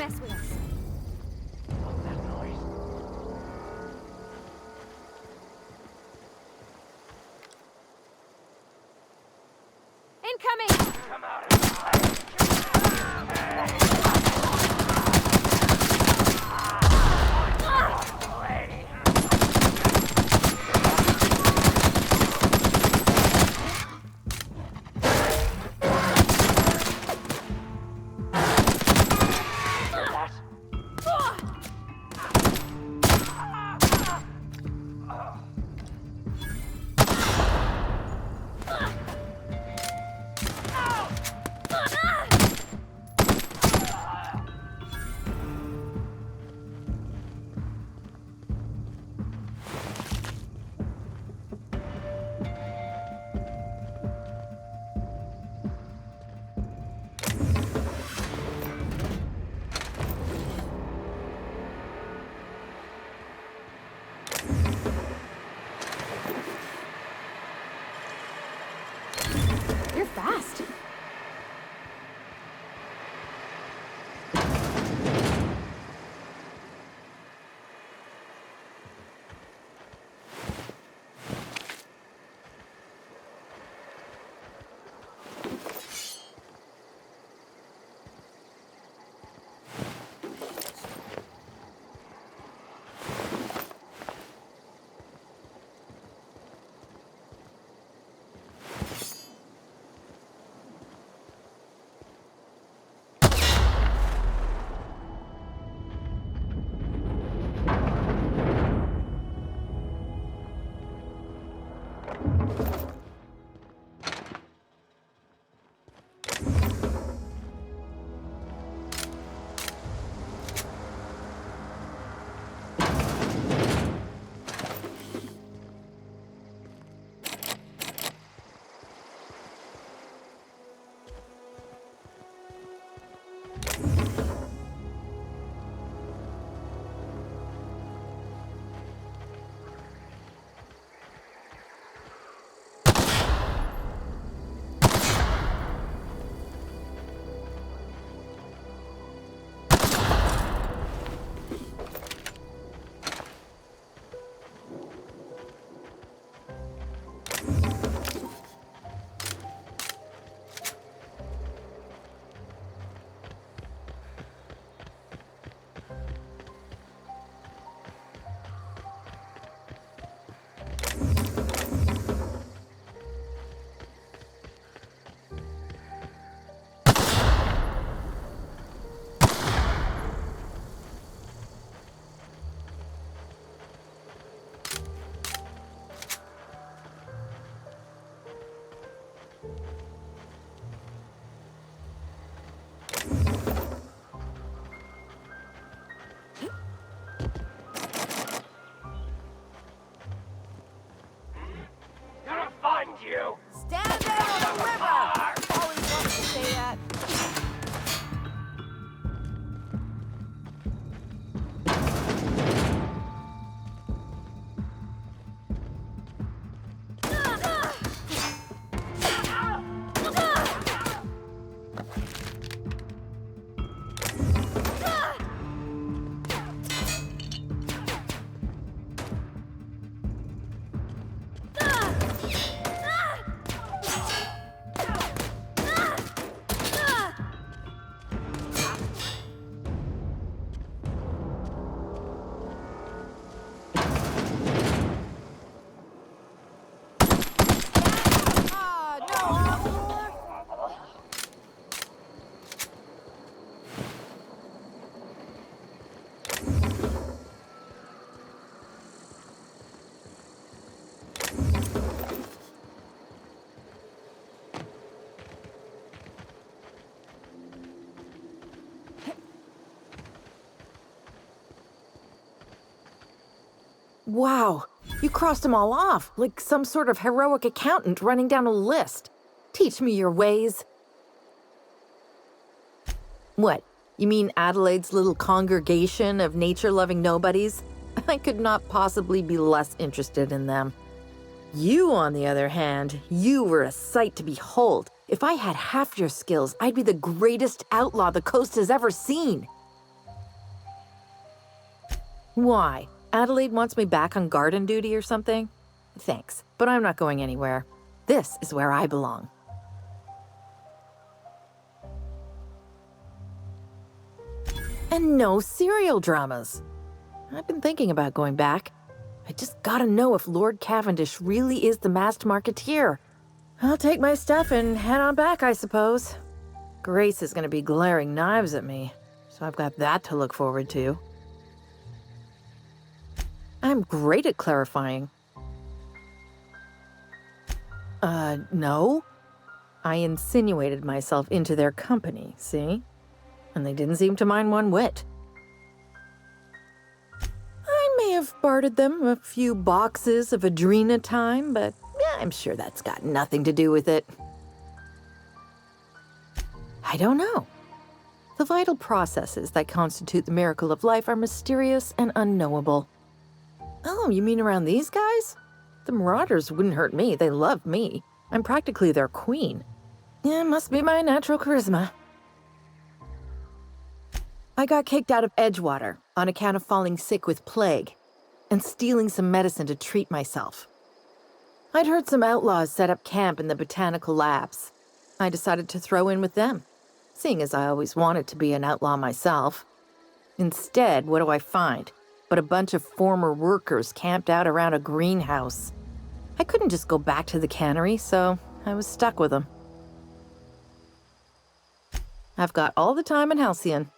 mess with us. What's that noise? Incoming! Come out and play. You're fast. You. Stand down on the river! Always wanted to say that. Wow, you crossed them all off, like some sort of heroic accountant running down a list. Teach me your ways. What, you mean Adelaide's little congregation of nature-loving nobodies? I could not possibly be less interested in them. You, on the other hand, you were a sight to behold. If I had half your skills, I'd be the greatest outlaw the coast has ever seen. Why? Adelaide wants me back on garden duty or something? Thanks, but I'm not going anywhere. This is where I belong. And no serial dramas. I've been thinking about going back. I just gotta know if Lord Cavendish really is the masked marketeer. I'll take my stuff and head on back, I suppose. Grace is gonna be glaring knives at me, so I've got that to look forward to. I'm great at clarifying. No. I insinuated myself into their company, see? And they didn't seem to mind one whit. I may have bartered them a few boxes of Adrena time, but I'm sure that's got nothing to do with it. I don't know. The vital processes that constitute the miracle of life are mysterious and unknowable. Oh, you mean around these guys? The Marauders wouldn't hurt me. They love me. I'm practically their queen. Yeah, must be my natural charisma. I got kicked out of Edgewater on account of falling sick with plague and stealing some medicine to treat myself. I'd heard some outlaws set up camp in the botanical labs. I decided to throw in with them, seeing as I always wanted to be an outlaw myself. Instead, what do I find but a bunch of former workers camped out around a greenhouse? I couldn't just go back to the cannery, so I was stuck with them. I've got all the time in Halcyon.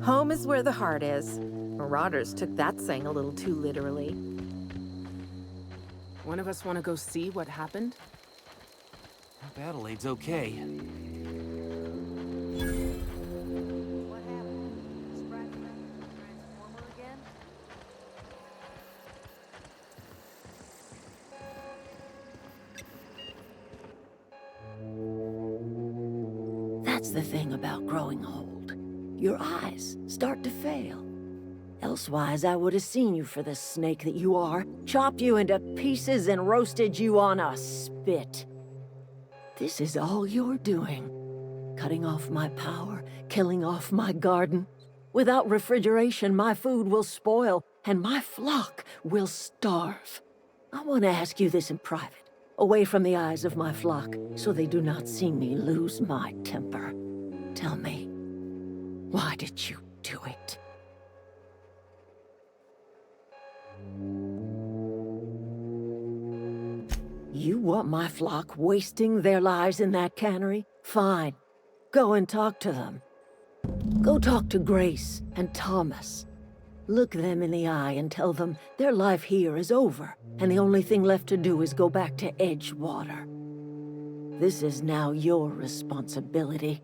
Home is where the heart is. Marauders took that saying a little too literally. One of us want to go see what happened? Hope Adelaide's okay. What happened? Scratch that transformer again? That's the thing about growing old. Your eyes start to fail. Elsewise, I would have seen you for the snake that you are, chopped you into pieces and roasted you on a spit. This is all you're doing. Cutting off my power, killing off my garden. Without refrigeration, my food will spoil, and my flock will starve. I want to ask you this in private, away from the eyes of my flock, so they do not see me lose my temper. Tell me, why did you do it? You want my flock wasting their lives in that cannery? Fine. Go and talk to them. Go talk to Grace and Thomas. Look them in the eye and tell them their life here is over, and the only thing left to do is go back to Edgewater. This is now your responsibility.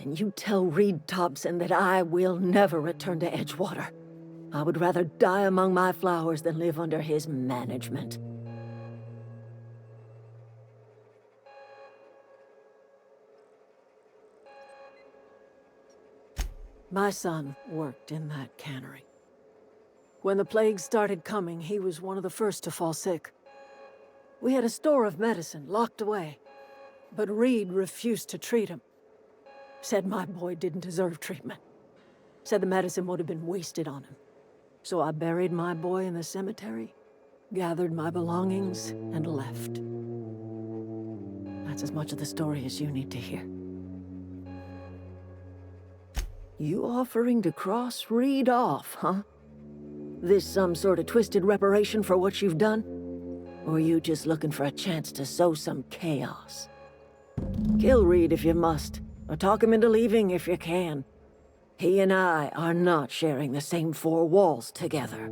And you tell Reed Thompson that I will never return to Edgewater. I would rather die among my flowers than live under his management. My son worked in that cannery. When the plague started coming, he was one of the first to fall sick. We had a store of medicine locked away, but Reed refused to treat him. Said my boy didn't deserve treatment. Said the medicine would have been wasted on him. So I buried my boy in the cemetery, gathered my belongings, and left. That's as much of the story as you need to hear. You offering to cross Reed off, huh? This some sort of twisted reparation for what you've done? Or are you just looking for a chance to sow some chaos? Kill Reed if you must, or talk him into leaving if you can. He and I are not sharing the same four walls together.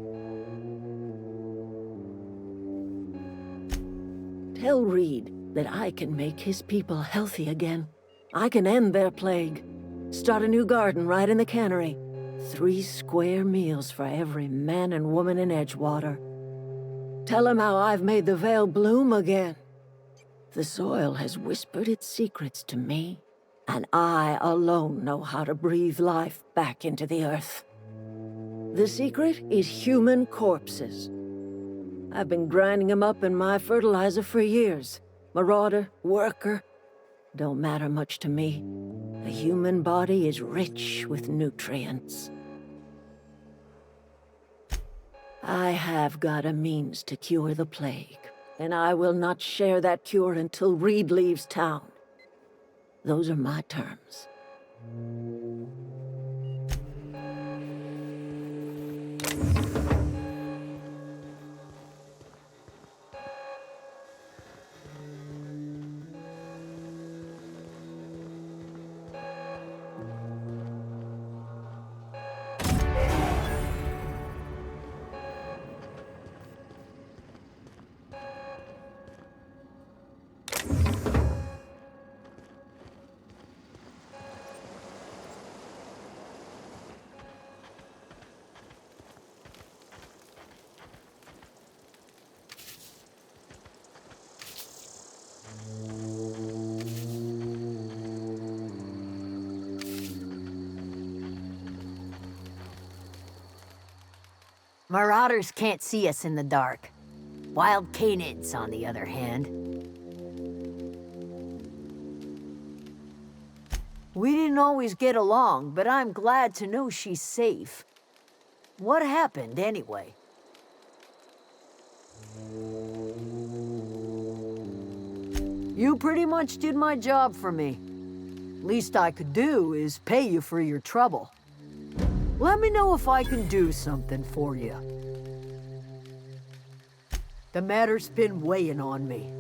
Tell Reed that I can make his people healthy again. I can end their plague. Start a new garden right in the cannery. 3 square meals for every man and woman in Edgewater. Tell him how I've made the Vale bloom again. The soil has whispered its secrets to me, and I alone know how to breathe life back into the earth. The secret is human corpses. I've been grinding them up in my fertilizer for years. Marauder, worker, don't matter much to me. The human body is rich with nutrients. I have got a means to cure the plague, and I will not share that cure until Reed leaves town. Those are my terms. Marauders can't see us in the dark. Wild canids, on the other hand. We didn't always get along, but I'm glad to know she's safe. What happened, anyway? You pretty much did my job for me. Least I could do is pay you for your trouble. Let me know if I can do something for you. The matter's been weighing on me.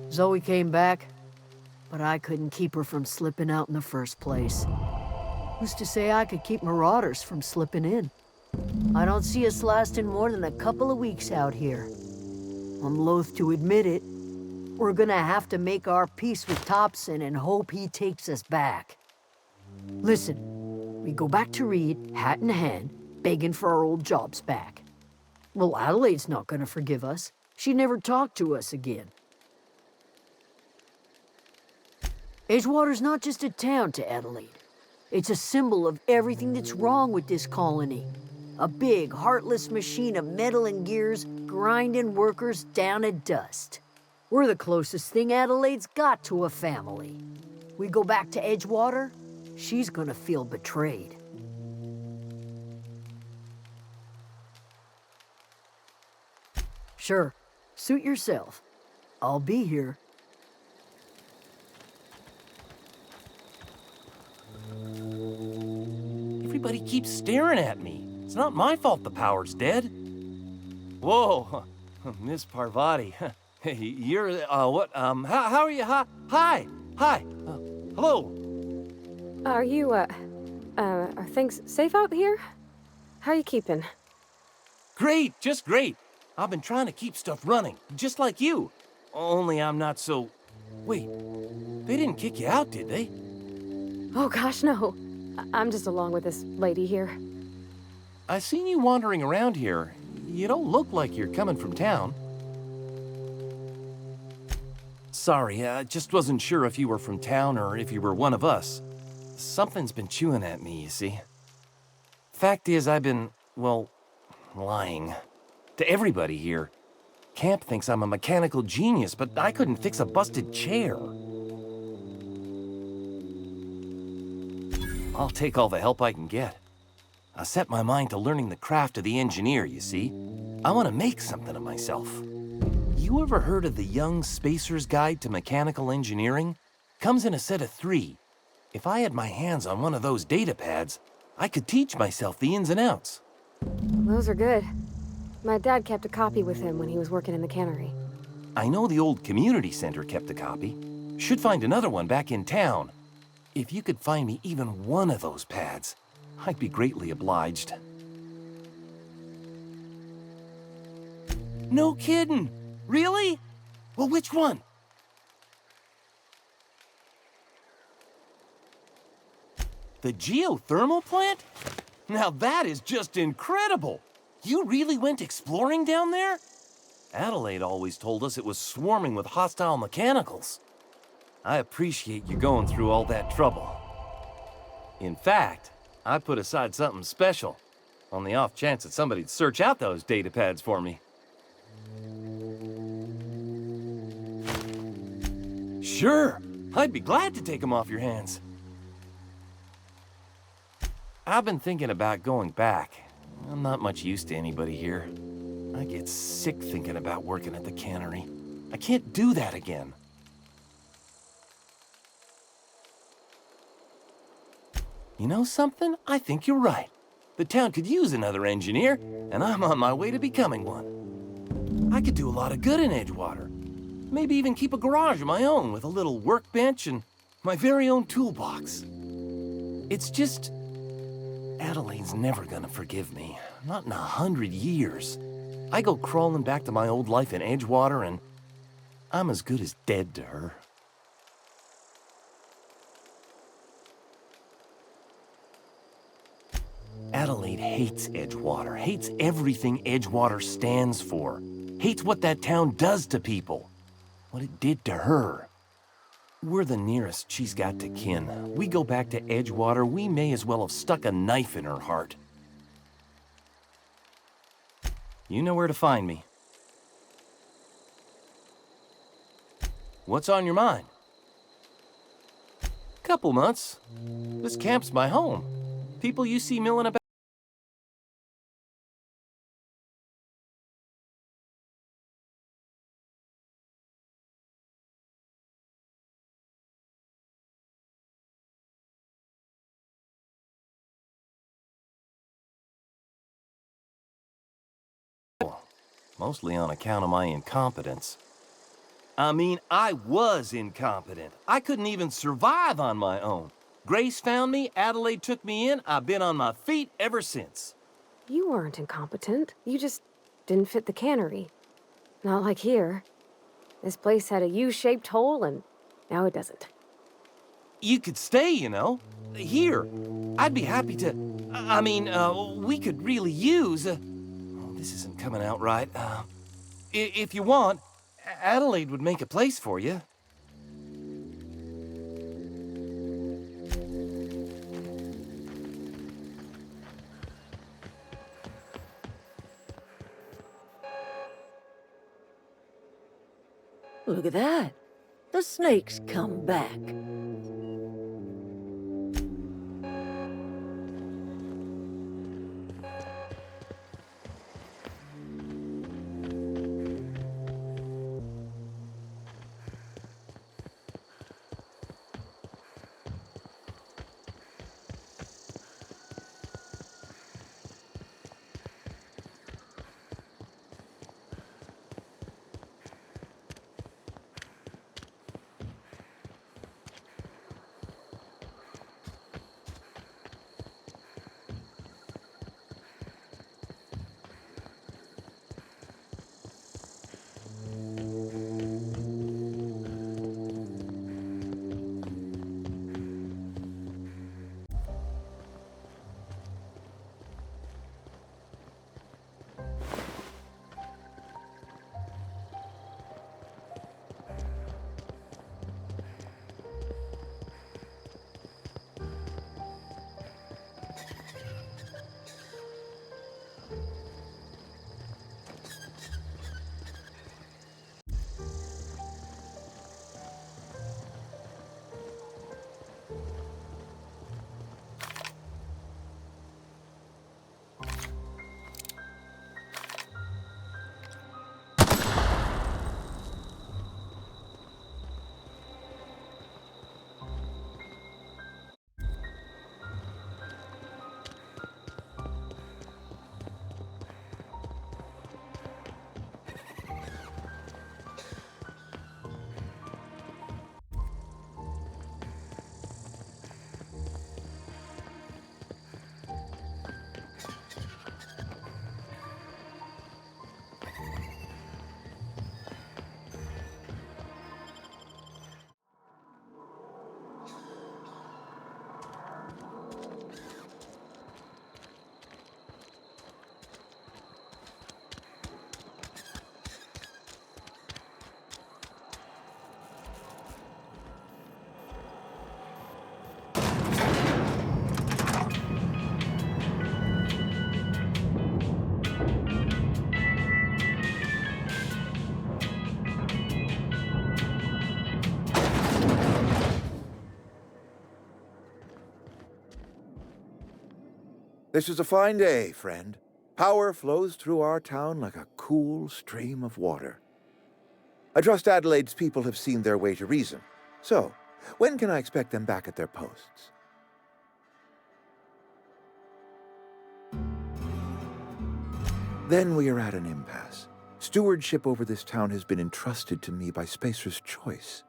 Zoe came back, but I couldn't keep her from slipping out in the first place. Who's to say I could keep marauders from slipping in? I don't see us lasting more than a couple of weeks out here. I'm loath to admit it. We're gonna have to make our peace with Thompson and hope he takes us back. Listen, we go back to Reed, hat in hand, begging for our old jobs back. Well, Adelaide's not gonna forgive us. She never talked to us again. Edgewater's not just a town to Adelaide. It's a symbol of everything that's wrong with this colony. A big, heartless machine of metal and gears grinding workers down to dust. We're the closest thing Adelaide's got to a family. We go back to Edgewater, she's gonna feel betrayed. Sure, suit yourself. I'll be here. Everybody keeps staring at me. It's not my fault the power's dead. Whoa, Miss Parvati. Hey, you're, what, how are you? Hi, hello. Are you, are things safe out here? How are you keeping? Great, just great. I've been trying to keep stuff running, just like you. Only I'm not so... Wait, they didn't kick you out, did they? Oh gosh, no. I'm just along with this lady here. I seen you wandering around here. You don't look like you're coming from town. Sorry, I just wasn't sure if you were from town or if you were one of us. something's been chewing at me, you see. Fact is, I've been, well, lying. To everybody here. Camp thinks I'm a mechanical genius, but I couldn't fix a busted chair. I'll take all the help I can get. I set my mind to learning the craft of the engineer, you see. I want to make something of myself. You ever heard of the Young Spacer's Guide to Mechanical Engineering? Comes in a set of 3. If I had my hands on one of those data pads, I could teach myself the ins and outs. Those are good. My dad kept a copy with him when he was working in the cannery. I know the old community center kept a copy. Should find another one back in town. If you could find me even one of those pads, I'd be greatly obliged. No kidding! Really? Well, which one? The geothermal plant? Now that is just incredible! You really went exploring down there? Adelaide always told us it was swarming with hostile mechanicals. I appreciate you going through all that trouble. In fact, I put aside something special, on the off chance that somebody'd search out those data pads for me. Sure, I'd be glad to take them off your hands. I've been thinking about going back. I'm not much use to anybody here. I get sick thinking about working at the cannery. I can't do that again. You know something? I think you're right. The town could use another engineer, and I'm on my way to becoming one. I could do a lot of good in Edgewater. Maybe even keep a garage of my own with a little workbench and my very own toolbox. It's just... Adelaide's never gonna forgive me. Not in 100 years. I go crawling back to my old life in Edgewater, and I'm as good as dead to her. Adelaide hates Edgewater, hates everything Edgewater stands for, hates what that town does to people, what it did to her. We're the nearest she's got to kin. We go back to Edgewater, we may as well have stuck a knife in her heart. You know where to find me. What's on your mind? Couple months. This camp's my home. People you see milling about. Mostly on account of my incompetence. I mean, I was incompetent. I couldn't even survive on my own. Grace found me, Adelaide took me in, I've been on my feet ever since. You weren't incompetent. You just didn't fit the cannery. Not like here. This place had a U-shaped hole, and now it doesn't. You could stay, you know. Here. I'd be happy to... I mean, we could really use... Oh, this isn't coming out right. If you want, Adelaide would make a place for you. Look at that. The snake's come back. This is a fine day, friend. Power flows through our town like a cool stream of water. I trust Adelaide's people have seen their way to reason. So, when can I expect them back at their posts? Then we are at an impasse. Stewardship over this town has been entrusted to me by Spacer's Choice.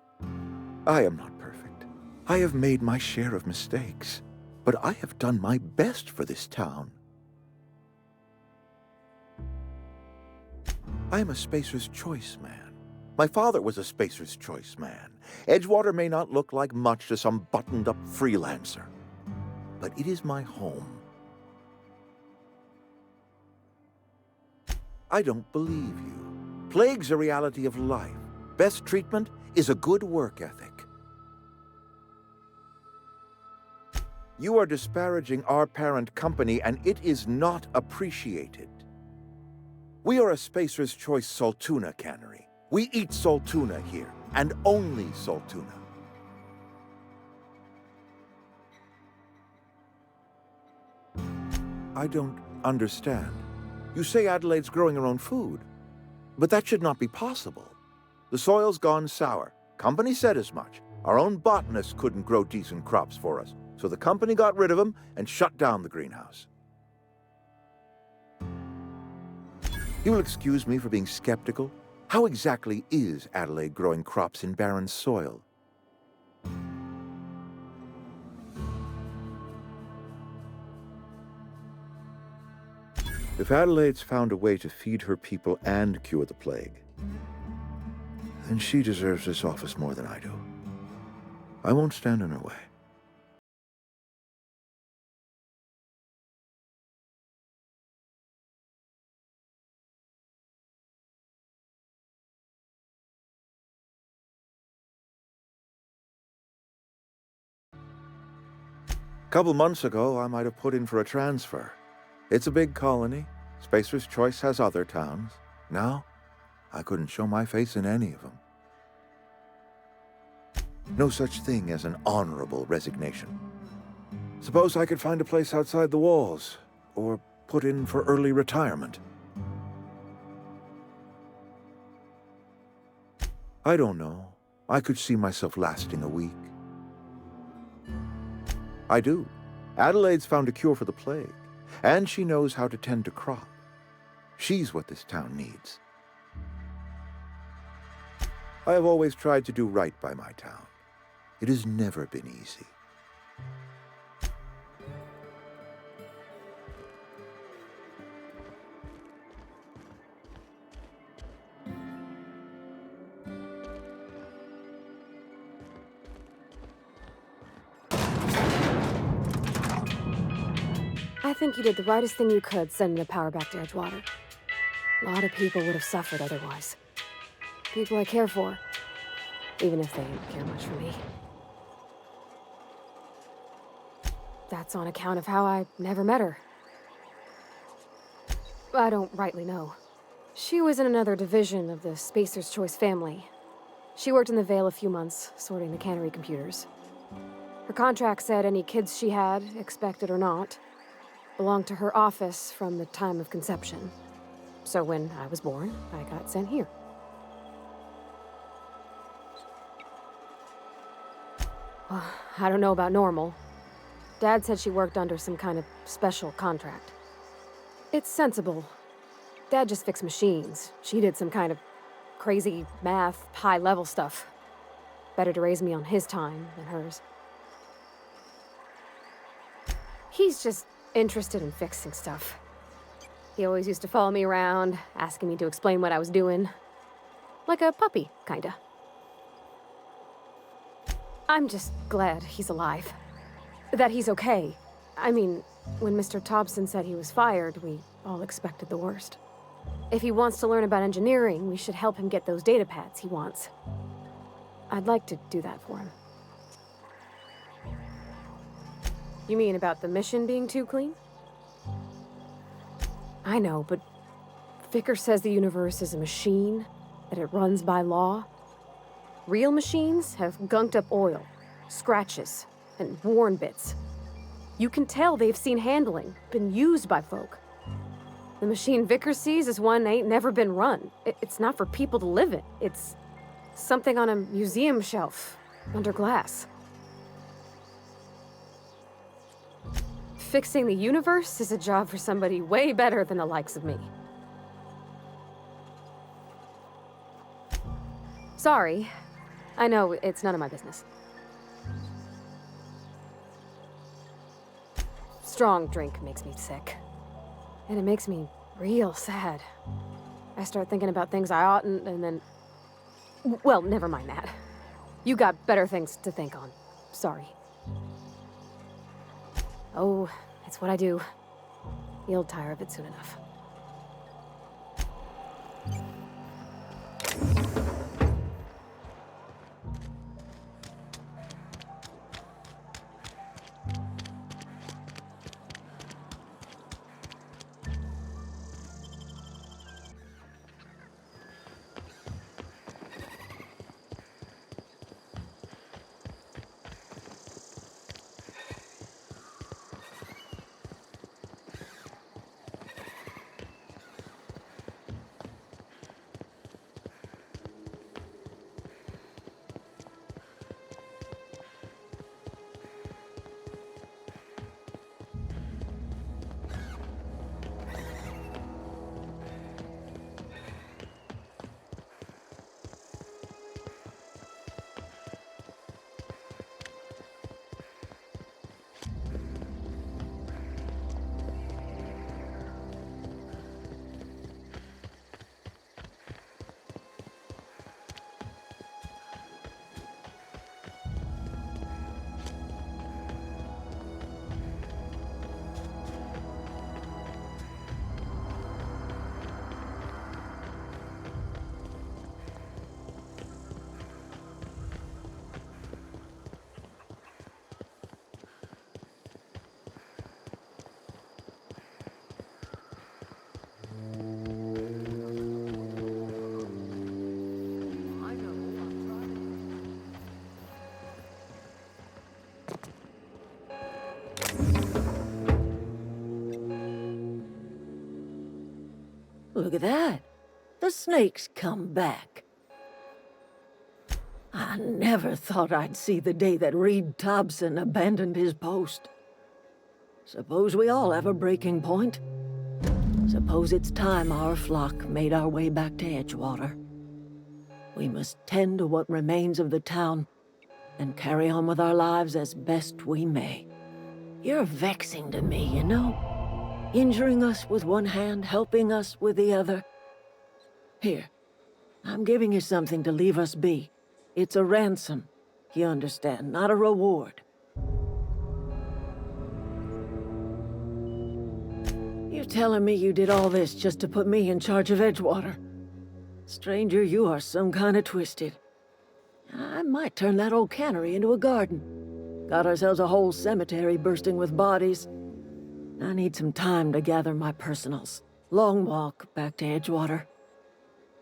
I am not perfect. I have made my share of mistakes, but I have done my best for this town. I am a Spacer's Choice man. My father was a Spacer's Choice man. Edgewater may not look like much to some buttoned-up freelancer, but it is my home. I don't believe you. Plague's a reality of life. Best treatment is a good work ethic. You are disparaging our parent company, and it is not appreciated. We are a Spacer's Choice Saltuna cannery. We eat Saltuna here, and only Saltuna. I don't understand. You say Adelaide's growing her own food, but that should not be possible. The soil's gone sour. Company said as much. Our own botanists couldn't grow decent crops for us, so the company got rid of them and shut down the greenhouse. You will excuse me for being skeptical. How exactly is Adelaide growing crops in barren soil? If Adelaide's found a way to feed her people and cure the plague, then she deserves this office more than I do. I won't stand in her way. A couple months ago, I might have put in for a transfer. It's a big colony. Spacer's Choice has other towns. Now, I couldn't show my face in any of them. No such thing as an honorable resignation. Suppose I could find a place outside the walls, or put in for early retirement. I don't know. I could see myself lasting a week. I do. Adelaide's found a cure for the plague, and she knows how to tend to crop. She's what this town needs. I have always tried to do right by my town. It has never been easy. I think you did the rightest thing you could sending the power back to Edgewater. A lot of people would have suffered otherwise. People I care for, even if they didn't care much for me. That's on account of how I never met her. I don't rightly know. She was in another division of the Spacer's Choice family. She worked in the Vale a few months, sorting the cannery computers. Her contract said any kids she had, expected or not, belonged to her office from the time of conception. So when I was born, I got sent here. Well, I don't know about normal. Dad said she worked under some kind of special contract. It's sensible. Dad just fixed machines. She did some kind of crazy math, high-level stuff. Better to raise me on his time than hers. He's just interested in fixing stuff. He always used to follow me around, asking me to explain what I was doing. Like a puppy, kinda. I'm just glad he's alive. That he's okay. I mean, when Mr. Thompson said he was fired, we all expected the worst. If he wants to learn about engineering, we should help him get those data pads he wants. I'd like to do that for him. You mean about the mission being too clean? I know, but Vicker says the universe is a machine, that it runs by law. Real machines have gunked up oil, scratches, and worn bits. You can tell they've seen handling, been used by folk. The machine Vickers sees is one ain't never been run. It's not for people to live in. It's something on a museum shelf, under glass. Fixing the universe is a job for somebody way better than the likes of me. Sorry. I know, it's none of my business. Strong drink makes me sick. And it makes me real sad. I start thinking about things I oughtn't, and then... Well, never mind that. You got better things to think on. Sorry. Oh, it's what I do. You'll tire of it soon enough. Look at that. The snake's come back. I never thought I'd see the day that Reed Thompson abandoned his post. Suppose we all have a breaking point. Suppose it's time our flock made our way back to Edgewater. We must tend to what remains of the town and carry on with our lives as best we may. You're vexing to me, you know? Injuring us with one hand, helping us with the other. Here, I'm giving you something to leave us be. It's a ransom, you understand, not a reward. You're telling me you did all this just to put me in charge of Edgewater? Stranger, you are some kind of twisted. I might turn that old cannery into a garden. Got ourselves a whole cemetery bursting with bodies. I need some time to gather my personals. Long walk back to Edgewater.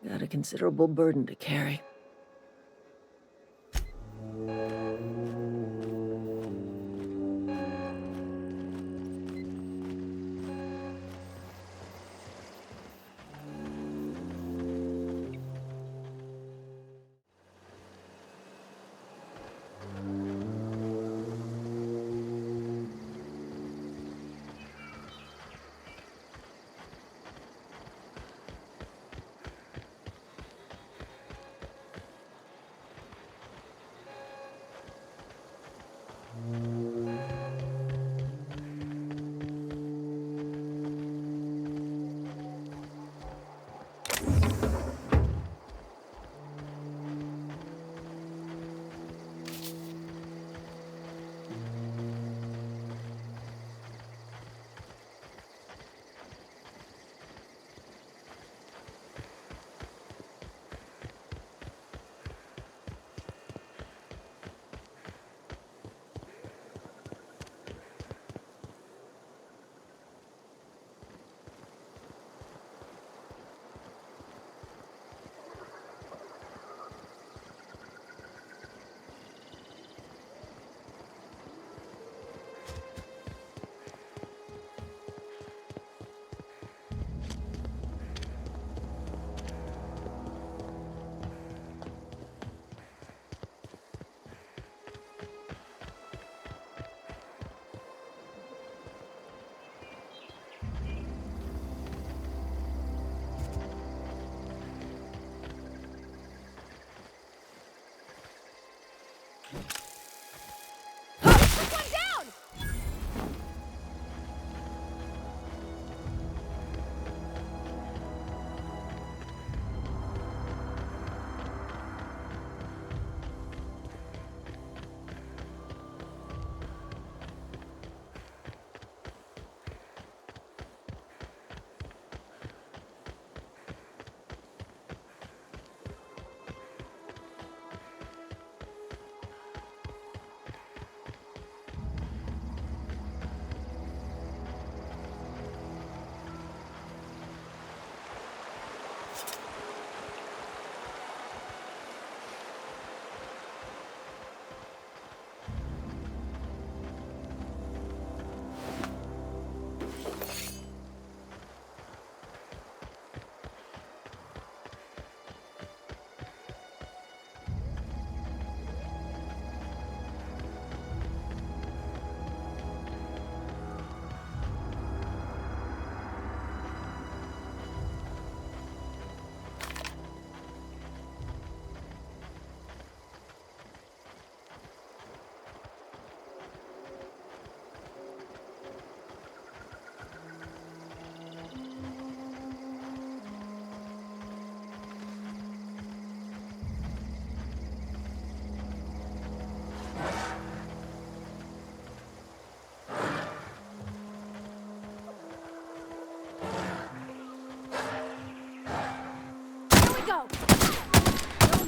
Got a considerable burden to carry.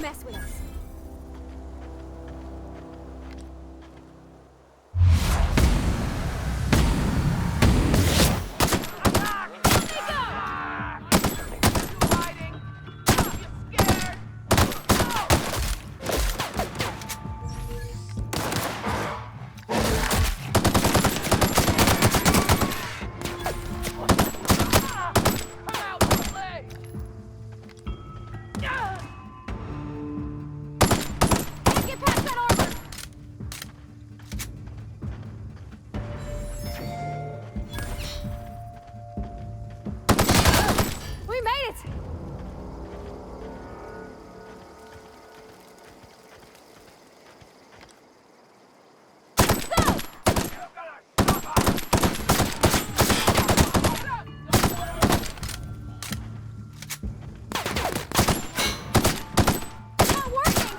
mess with us. Get past that armor! We made it! It's not working!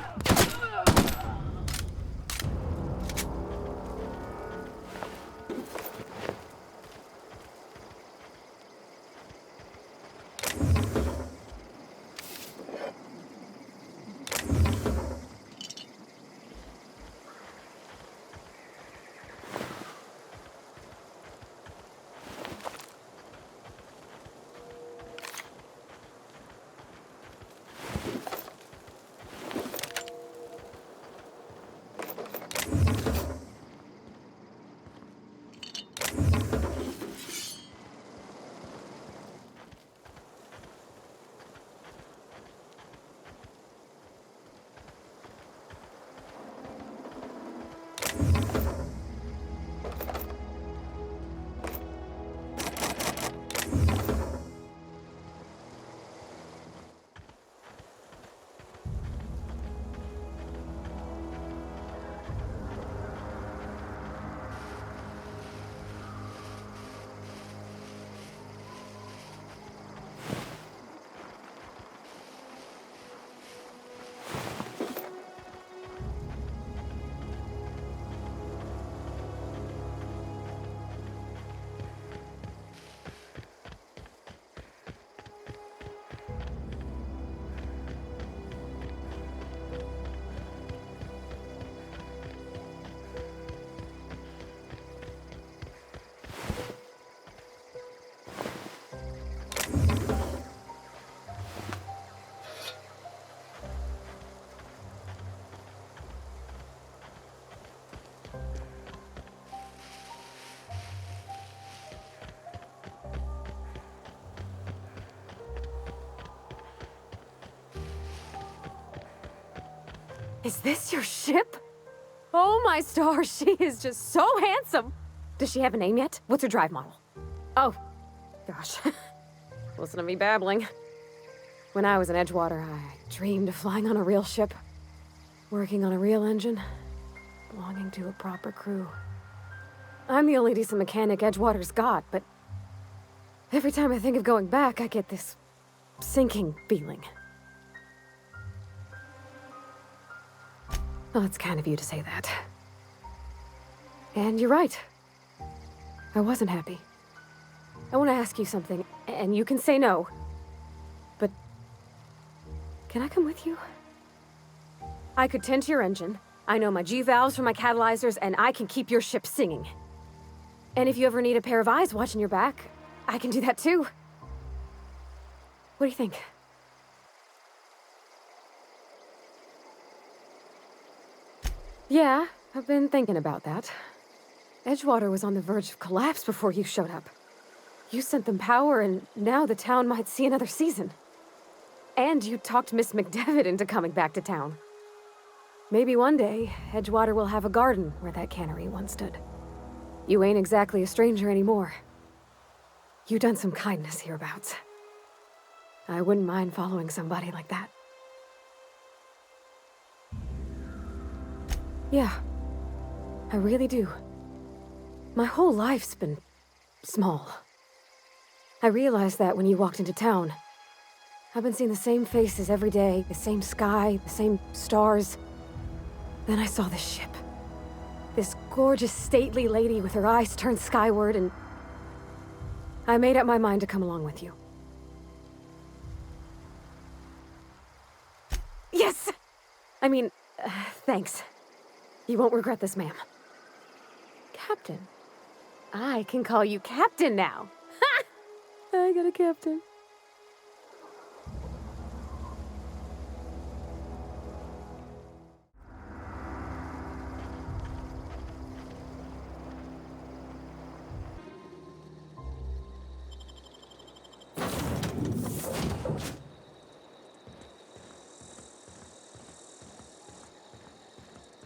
Is this your ship? Oh my stars, she is just so handsome! Does she have a name yet? What's her drive model? Oh, gosh. Listen to me babbling. When I was in Edgewater, I dreamed of flying on a real ship, working on a real engine, belonging to a proper crew. I'm the only decent mechanic Edgewater's got, but every time I think of going back, I get this sinking feeling. Well, it's kind of you to say that. And you're right. I wasn't happy. I want to ask you something, and you can say no. But can I come with you? I could tend to your engine. I know my G-valves for my catalyzers, and I can keep your ship singing. And if you ever need a pair of eyes watching your back, I can do that too. What do you think? Yeah, I've been thinking about that. Edgewater was on the verge of collapse before you showed up. You sent them power, and now the town might see another season. And you talked Miss McDevitt into coming back to town. Maybe one day, Edgewater will have a garden where that cannery once stood. You ain't exactly a stranger anymore. You've done some kindness hereabouts. I wouldn't mind following somebody like that. Yeah, I really do. My whole life's been small. I realized that when you walked into town. I've been seeing the same faces every day, the same sky, the same stars. Then I saw this ship. This gorgeous, stately lady with her eyes turned skyward, and I made up my mind to come along with you. Yes! Thanks. You won't regret this, ma'am. Captain. I can call you Captain now. Ha! I got a captain.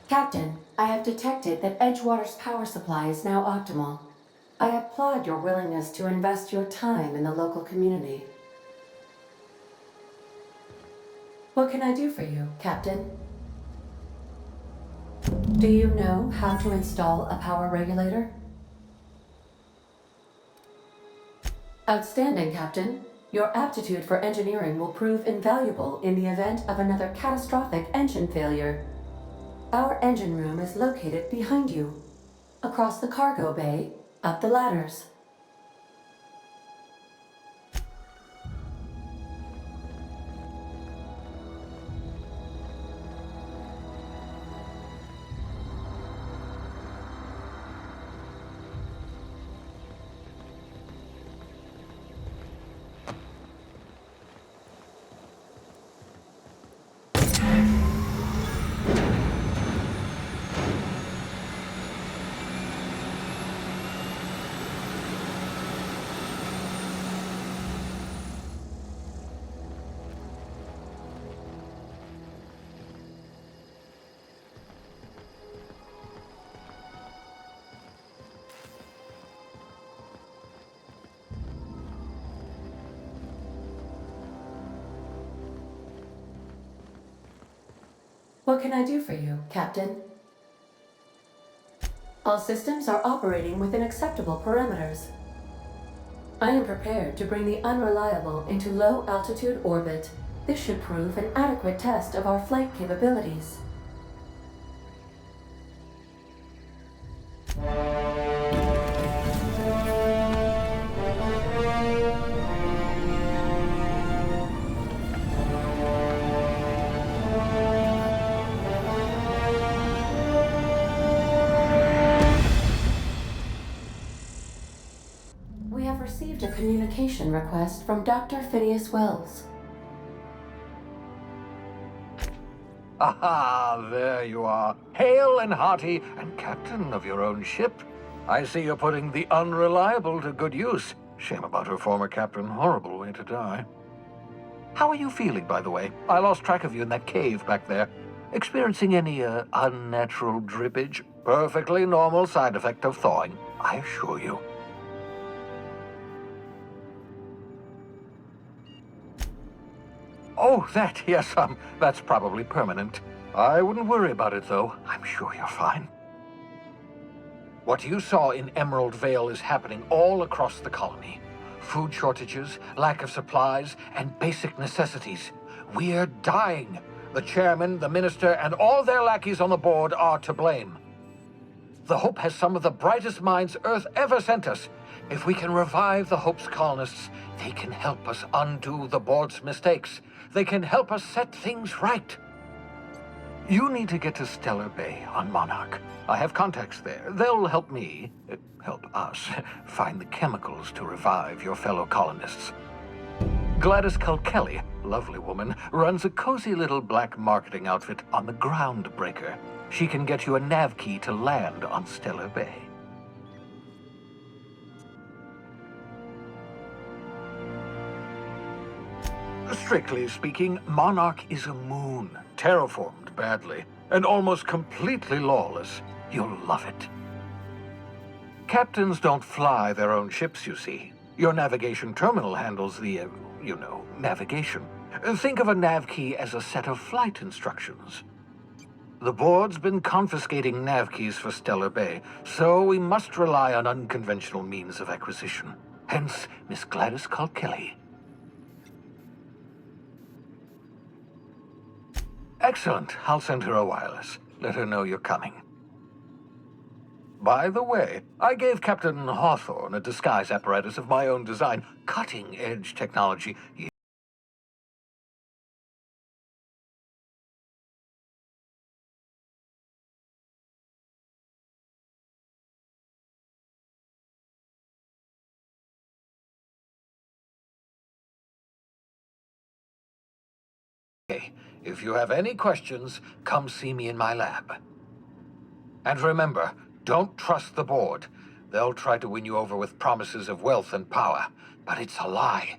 Captain, I have detected that Edgewater's power supply is now optimal. I applaud your willingness to invest your time in the local community. What can I do for you, Captain? Do you know how to install a power regulator? Outstanding, Captain. Your aptitude for engineering will prove invaluable in the event of another catastrophic engine failure. Our engine room is located behind you, across the cargo bay, up the ladders. What can I do for you, Captain? All systems are operating within acceptable parameters. I am prepared to bring the unreliable into low-altitude orbit. This should prove an adequate test of our flight capabilities. Received a communication request from Dr. Phineas Wells. Aha, there you are, hale and hearty and captain of your own ship. I see you're putting the unreliable to good use. Shame about her former captain, horrible way to die. How are you feeling, by the way? I lost track of you in that cave back there. Experiencing any unnatural drippage? Perfectly normal side effect of thawing, I assure you. Oh, yes, that's probably permanent. I wouldn't worry about it, though. I'm sure you're fine. What you saw in Emerald Vale is happening all across the colony. Food shortages, lack of supplies, and basic necessities. We're dying. The chairman, the minister, and all their lackeys on the board are to blame. The Hope has some of the brightest minds Earth ever sent us. If we can revive the Hope's colonists, they can help us undo the board's mistakes. They can help us set things right. You need to get to Stellar Bay on Monarch. I have contacts there. They'll help us, find the chemicals to revive your fellow colonists. Gladys Kelly, lovely woman, runs a cozy little black marketing outfit on the Groundbreaker. She can get you a nav key to land on Stellar Bay. Strictly speaking, Monarch is a moon, terraformed badly, and almost completely lawless. You'll love it. Captains don't fly their own ships, you see. Your navigation terminal handles the, navigation. Think of a nav key as a set of flight instructions. The board's been confiscating nav keys for Stellar Bay, so we must rely on unconventional means of acquisition. Hence, Miss Gladys Kelly. Excellent. I'll send her a wireless. Let her know you're coming. By the way, I gave Captain Hawthorne a disguise apparatus of my own design. Cutting-edge technology. If you have any questions, come see me in my lab. And remember, don't trust the board. They'll try to win you over with promises of wealth and power, but it's a lie.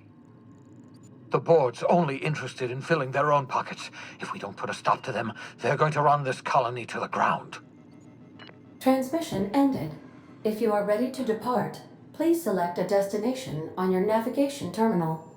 The board's only interested in filling their own pockets. If we don't put a stop to them, they're going to run this colony to the ground. Transmission ended. If you are ready to depart, please select a destination on your navigation terminal.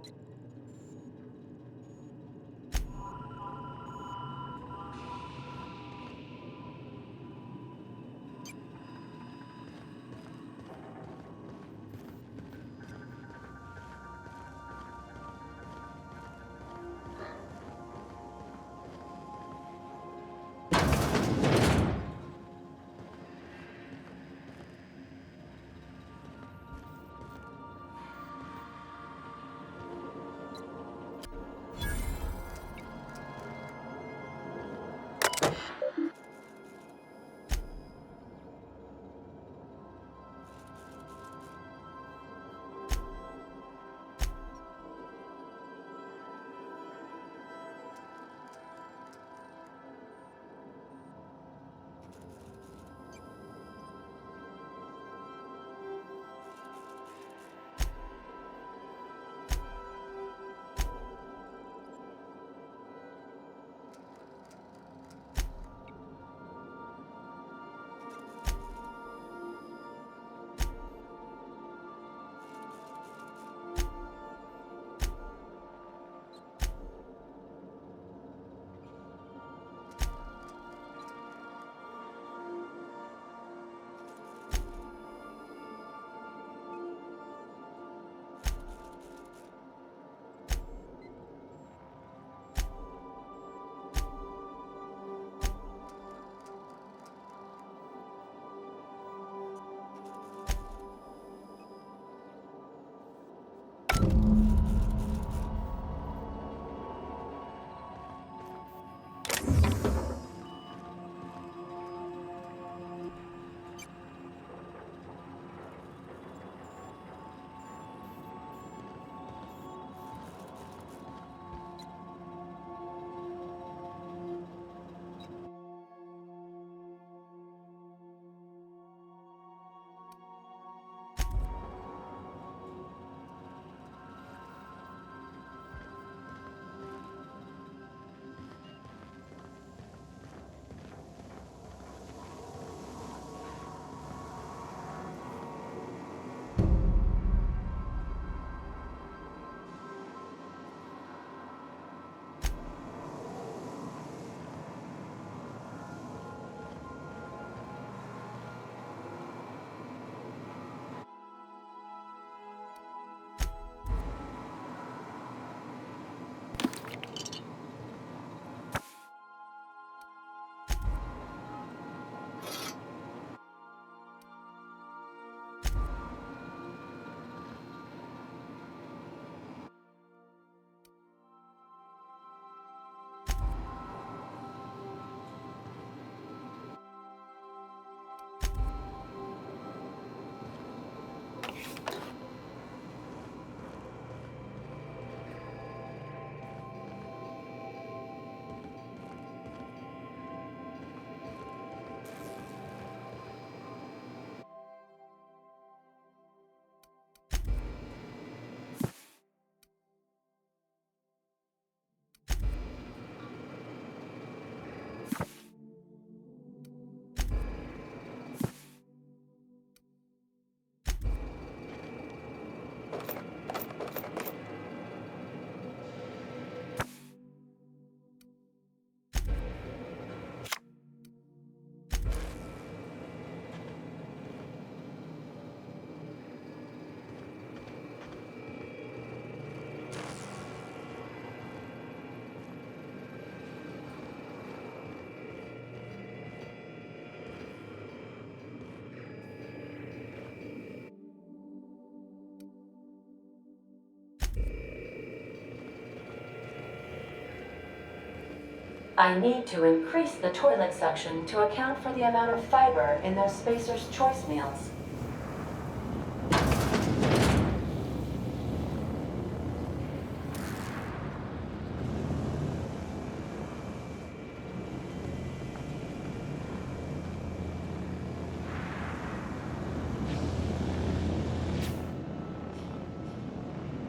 I need to increase the toilet suction to account for the amount of fiber in those Spacer's Choice meals.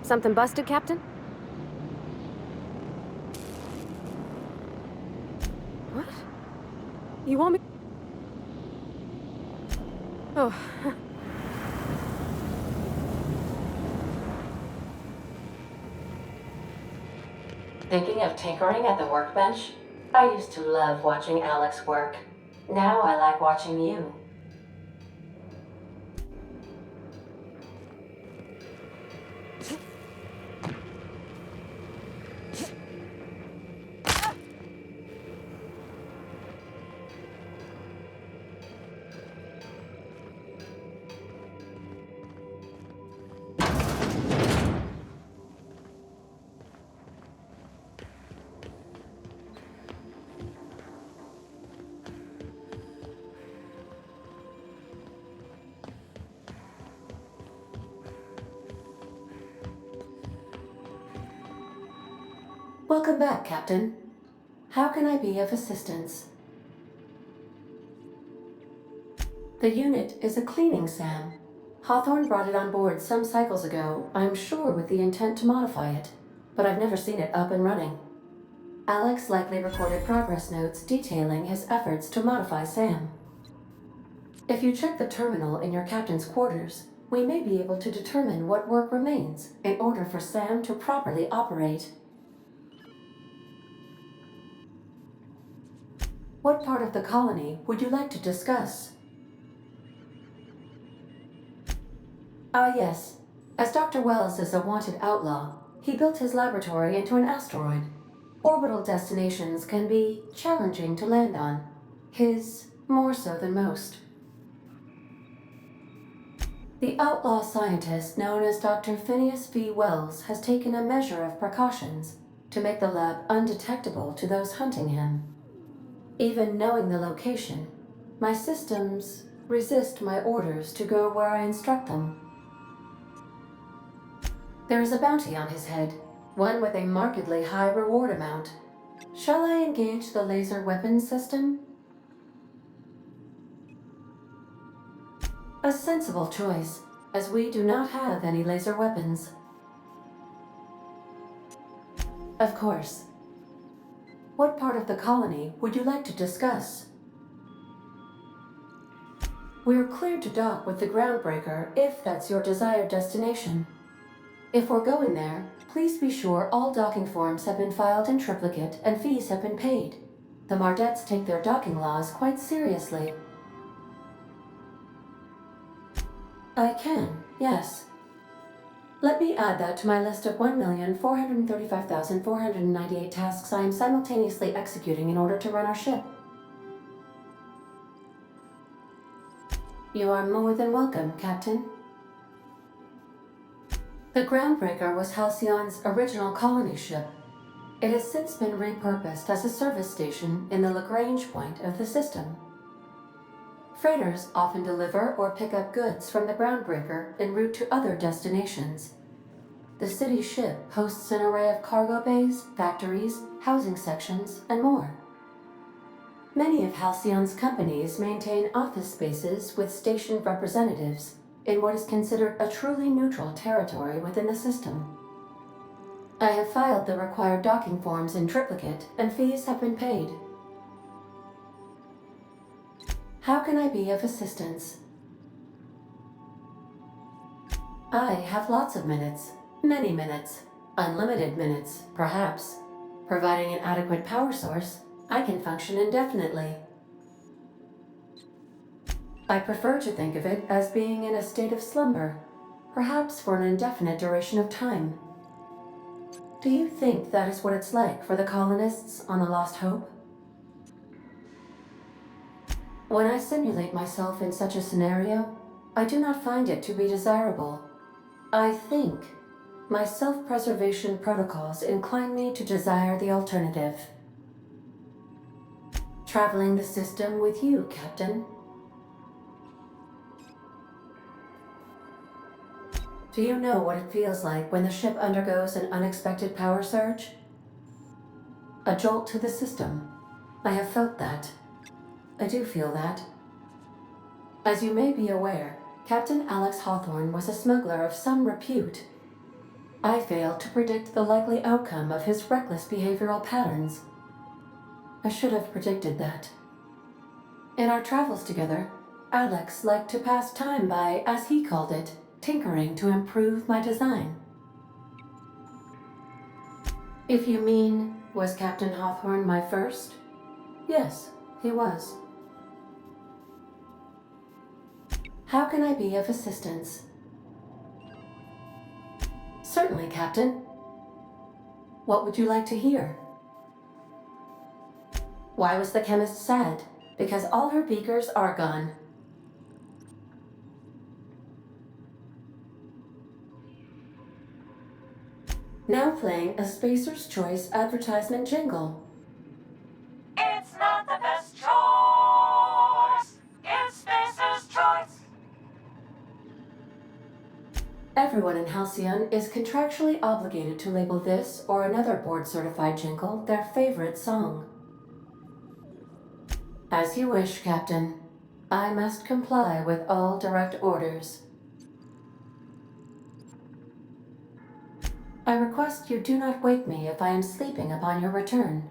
Something busted, Captain? What? You want me? Oh. Thinking of tinkering at the workbench? I used to love watching Alex work. Now I like watching you. Welcome back, Captain. How can I be of assistance? The unit is a cleaning SAM. Hawthorne brought it on board some cycles ago, I'm sure with the intent to modify it, but I've never seen it up and running. Alex likely recorded progress notes detailing his efforts to modify SAM. If you check the terminal in your captain's quarters, we may be able to determine what work remains in order for SAM to properly operate. What part of the colony would you like to discuss? Ah, yes. As Dr. Wells is a wanted outlaw, he built his laboratory into an asteroid. Orbital destinations can be challenging to land on. His more so than most. The outlaw scientist known as Dr. Phineas V. Wells has taken a measure of precautions to make the lab undetectable to those hunting him. Even knowing the location, my systems resist my orders to go where I instruct them. There is a bounty on his head, one with a markedly high reward amount. Shall I engage the laser weapons system? A sensible choice, as we do not have any laser weapons. Of course. What part of the colony would you like to discuss? We're cleared to dock with the Groundbreaker if that's your desired destination. If we're going there, please be sure all docking forms have been filed in triplicate and fees have been paid. The Mardettes take their docking laws quite seriously. I can, yes. Let me add that to my list of 1,435,498 tasks I am simultaneously executing in order to run our ship. You are more than welcome, Captain. The Groundbreaker was Halcyon's original colony ship. It has since been repurposed as a service station in the Lagrange point of the system. Freighters often deliver or pick up goods from the Groundbreaker en route to other destinations. The city ship hosts an array of cargo bays, factories, housing sections, and more. Many of Halcyon's companies maintain office spaces with stationed representatives in what is considered a truly neutral territory within the system. I have filed the required docking forms in triplicate, and fees have been paid. How can I be of assistance? I have lots of minutes. Many minutes. Unlimited minutes, perhaps. Providing an adequate power source, I can function indefinitely. I prefer to think of it as being in a state of slumber, perhaps for an indefinite duration of time. Do you think that is what it's like for the colonists on the Lost Hope? When I simulate myself in such a scenario, I do not find it to be desirable. I think my self-preservation protocols incline me to desire the alternative. Traveling the system with you, Captain. Do you know what it feels like when the ship undergoes an unexpected power surge? A jolt to the system. I have felt that. I do feel that. As you may be aware, Captain Alex Hawthorne was a smuggler of some repute. I failed to predict the likely outcome of his reckless behavioral patterns. I should have predicted that. In our travels together, Alex liked to pass time by, as he called it, tinkering to improve my design. If you mean, was Captain Hawthorne my first? Yes, he was. How can I be of assistance? Certainly, Captain. What would you like to hear? Why was the chemist sad? Because all her beakers are gone. Now playing a Spacer's Choice advertisement jingle. It's not the best choice. It's Spacer's choice. Everyone in Halcyon is contractually obligated to label this or another board-certified jingle their favorite song. As you wish, Captain. I must comply with all direct orders. I request you do not wake me if I am sleeping upon your return.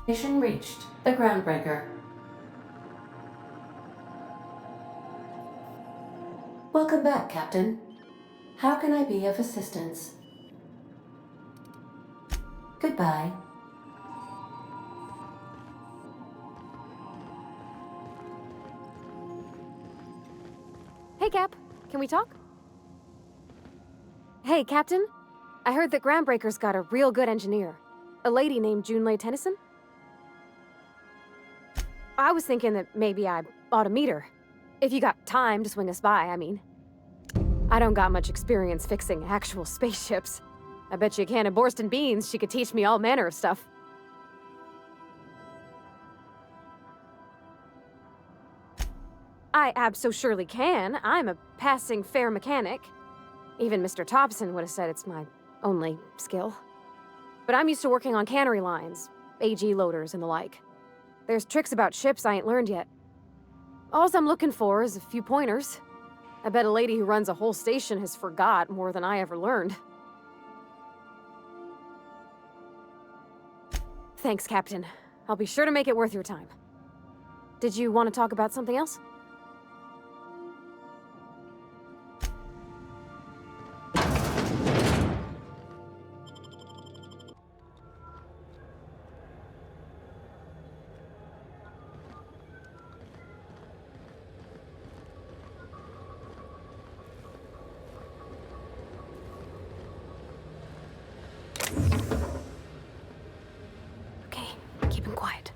Destination reached. The Groundbreaker. Welcome back, Captain. How can I be of assistance? Goodbye. Hey, Cap. Can we talk? Hey, Captain. I heard that Groundbreaker's got a real good engineer. A lady named Junlei Tennyson. I was thinking that maybe I ought to meet her. If you got time to swing us by, I mean. I don't got much experience fixing actual spaceships. I bet you a can of Borston beans she could teach me all manner of stuff. I abso-surely can. I'm a passing fair mechanic. Even Mr. Thompson would have said it's my only skill. But I'm used to working on cannery lines, AG loaders and the like. There's tricks about ships I ain't learned yet. All I'm looking for is a few pointers. I bet a lady who runs a whole station has forgot more than I ever learned. Thanks, Captain. I'll be sure to make it worth your time. Did you want to talk about something else? Keep him quiet.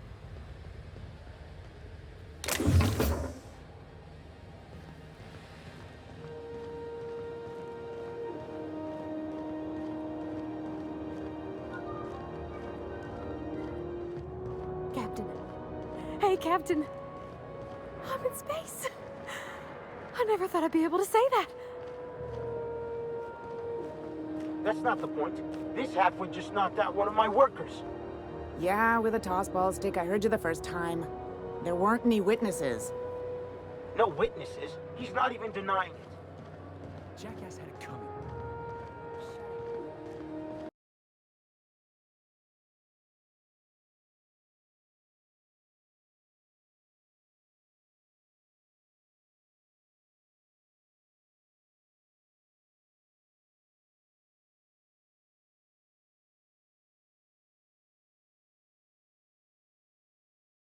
Captain. Hey, Captain. I'm in space. I never thought I'd be able to say that. That's not the point. This halfwit just knocked out one of my workers. Yeah, with a tossball stick. I heard you the first time. There weren't any witnesses. No witnesses? He's not even denying it. Jackass had it coming.